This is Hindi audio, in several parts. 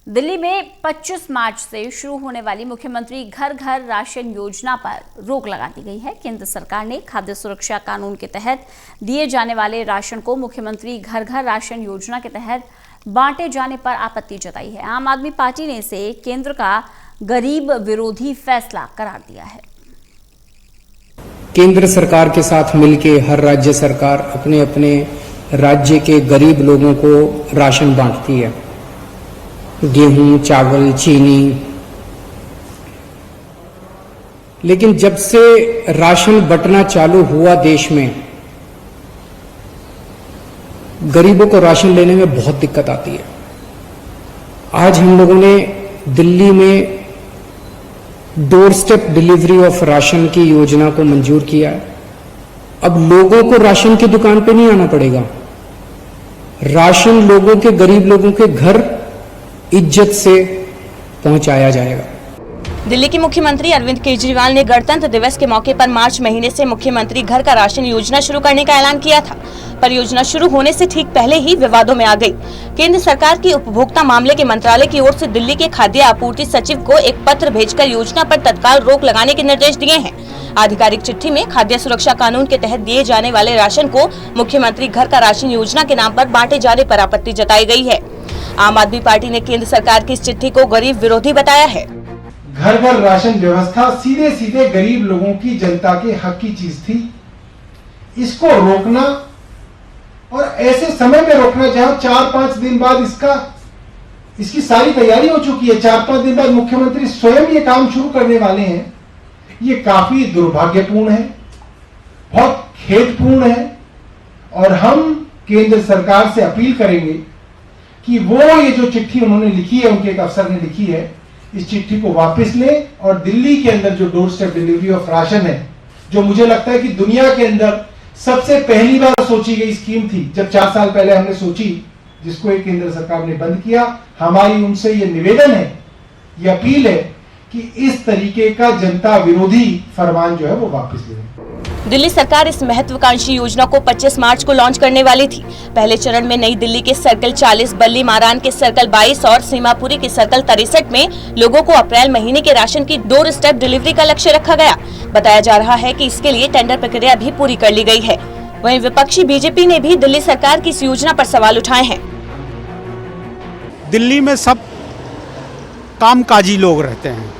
दिल्ली में 25 मार्च से शुरू होने वाली मुख्यमंत्री घर घर राशन योजना पर रोक लगा दी गई है। केंद्र सरकार ने खाद्य सुरक्षा कानून के तहत दिए जाने वाले राशन को मुख्यमंत्री घर घर राशन योजना के तहत बांटे जाने पर आपत्ति जताई है। आम आदमी पार्टी ने इसे केंद्र का गरीब विरोधी फैसला करार दिया है। केंद्र सरकार के साथ मिलकर हर राज्य सरकार अपने अपने राज्य के गरीब लोगों को राशन बांटती है, गेहूं, चावल, चीनी। लेकिन जब से राशन बंटना चालू हुआ देश में, गरीबों को राशन लेने में बहुत दिक्कत आती है। आज हम लोगों ने दिल्ली में door step delivery of ration की योजना को मंजूर किया है। अब लोगों को राशन की दुकान पे नहीं आना पड़ेगा, राशन लोगों के, गरीब लोगों के घर इज्जत से पहुंचाया जाएगा। दिल्ली के मुख्यमंत्री अरविंद केजरीवाल ने गणतंत्र दिवस के मौके पर मार्च महीने से मुख्यमंत्री घर का राशन योजना शुरू करने का ऐलान किया था। पर योजना शुरू होने से ठीक पहले ही विवादों में आ गई। केंद्र सरकार की उपभोक्ता मामले के मंत्रालय की ओर से दिल्ली के खाद्य आपूर्ति सचिव को एक पत्र भेजकर योजना पर तत्काल रोक लगाने के निर्देश दिए हैं। आधिकारिक चिट्ठी में खाद्य सुरक्षा कानून के तहत दिए जाने वाले राशन को मुख्यमंत्री घर का राशन योजना के नाम पर बांटे जाने पर आपत्ति जताई गई है। आम आदमी पार्टी ने केंद्र सरकार की इस चिट्ठी को गरीब विरोधी बताया है। घर घर राशन व्यवस्था सीधे सीधे गरीब लोगों की, जनता के हक की चीज थी। इसको रोकना और ऐसे समय में रोकना जहां 4-5 दिन बाद इसकी सारी तैयारी हो चुकी है, 4-5 दिन बाद मुख्यमंत्री स्वयं ये काम शुरू करने वाले हैं, ये काफी दुर्भाग्यपूर्ण है, बहुत खेदपूर्ण है। और हम केंद्र सरकार से अपील करेंगे कि वो ये जो चिट्ठी उन्होंने लिखी है, उनके एक अफसर ने लिखी है, इस चिट्ठी को वापस लें और दिल्ली के अंदर जो door step delivery of ration है, जो मुझे लगता है कि दुनिया के अंदर सबसे पहली बार सोची गई स्कीम थी, जब 4 साल पहले हमने सोची, जिसको एक केंद्र सरकार ने बंद किया। हमारी उनसे ये निवेदन है, ये अपील है कि इस तरीके का जनता विरोधी फरमान जो है वो वापस लें। दिल्ली सरकार इस महत्वाकांक्षी योजना को 25 मार्च को लॉन्च करने वाली थी। पहले चरण में नई दिल्ली के सर्कल 40, बल्ली मारान के सर्कल 22 और सीमापुरी के सर्कल 63 में लोगों को अप्रैल महीने के राशन की डोर स्टेप डिलीवरी का लक्ष्य रखा गया। बताया जा रहा है कि इसके लिए टेंडर प्रक्रिया भी पूरी कर ली गई है। वहीं विपक्षी बीजेपी ने भी दिल्ली सरकार की इस योजना पर सवाल उठाए हैं। दिल्ली में सब कामकाजी लोग रहते हैं,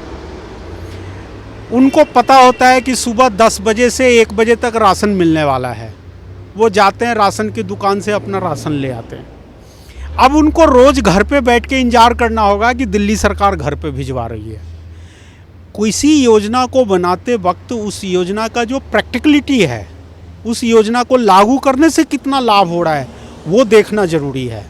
उनको पता होता है कि सुबह 10 बजे से 1 बजे तक राशन मिलने वाला है। वो जाते हैं राशन की दुकान से अपना राशन ले आते हैं। अब उनको रोज़ घर पे बैठ के इंतजार करना होगा कि दिल्ली सरकार घर पे भिजवा रही है। किसी योजना को बनाते वक्त उस योजना का जो प्रैक्टिकलिटी है, उस योजना को लागू करने से कितना लाभ हो रहा है, वो देखना जरूरी है।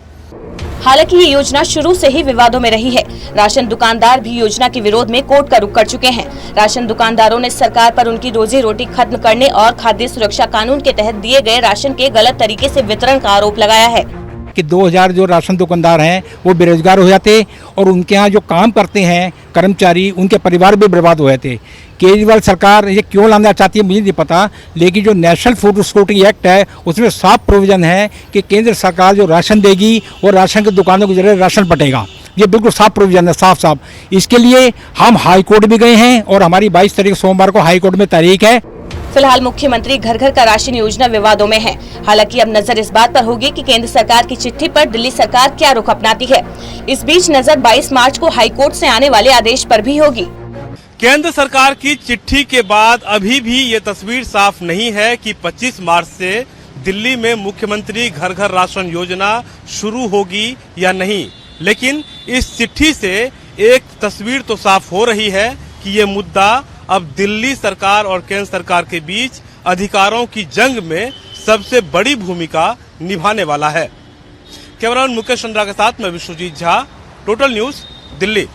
हालांकि ये योजना शुरू से ही विवादों में रही है। राशन दुकानदार भी योजना के विरोध में कोर्ट का रुख कर चुके हैं। राशन दुकानदारों ने सरकार पर उनकी रोजी रोटी खत्म करने और खाद्य सुरक्षा कानून के तहत दिए गए राशन के गलत तरीके से वितरण का आरोप लगाया है कि 2000 जो राशन दुकानदार हैं वो बेरोजगार हो जाते और उनके यहाँ जो काम करते हैं कर्मचारी, उनके परिवार भी बर्बाद हो जाते। केजरीवाल सरकार ये क्यों लाना चाहती है मुझे नहीं पता, लेकिन जो नेशनल फूड सिक्योरिटी एक्ट है उसमें साफ प्रोविजन है कि केंद्र सरकार जो राशन देगी वो राशन की दुकानों के जरिए राशन बटेगा। ये बिल्कुल साफ प्रोविजन है, साफ। इसके लिए हम हाई कोर्ट भी गए हैं और हमारी 22 तारीख सोमवार को हाई कोर्ट में तारीख है। फिलहाल मुख्यमंत्री घर घर का राशन योजना विवादों में है। हालांकि अब नजर इस बात पर होगी कि केंद्र सरकार की चिट्ठी पर दिल्ली सरकार क्या रुख अपनाती है। इस बीच नजर 22 मार्च को हाई कोर्ट से आने वाले आदेश पर भी होगी। केंद्र सरकार की चिट्ठी के बाद अभी भी ये तस्वीर साफ नहीं है कि 25 मार्च से दिल्ली में मुख्यमंत्री घर घर राशन योजना शुरू होगी या नहीं। लेकिन इस चिट्ठी से एक तस्वीर तो साफ हो रही है कि ये मुद्दा अब दिल्ली सरकार और केंद्र सरकार के बीच अधिकारों की जंग में सबसे बड़ी भूमिका निभाने वाला है। कैमरामैन मुकेश चंद्रा के साथ मैं विश्वजीत झा, टोटल न्यूज, दिल्ली।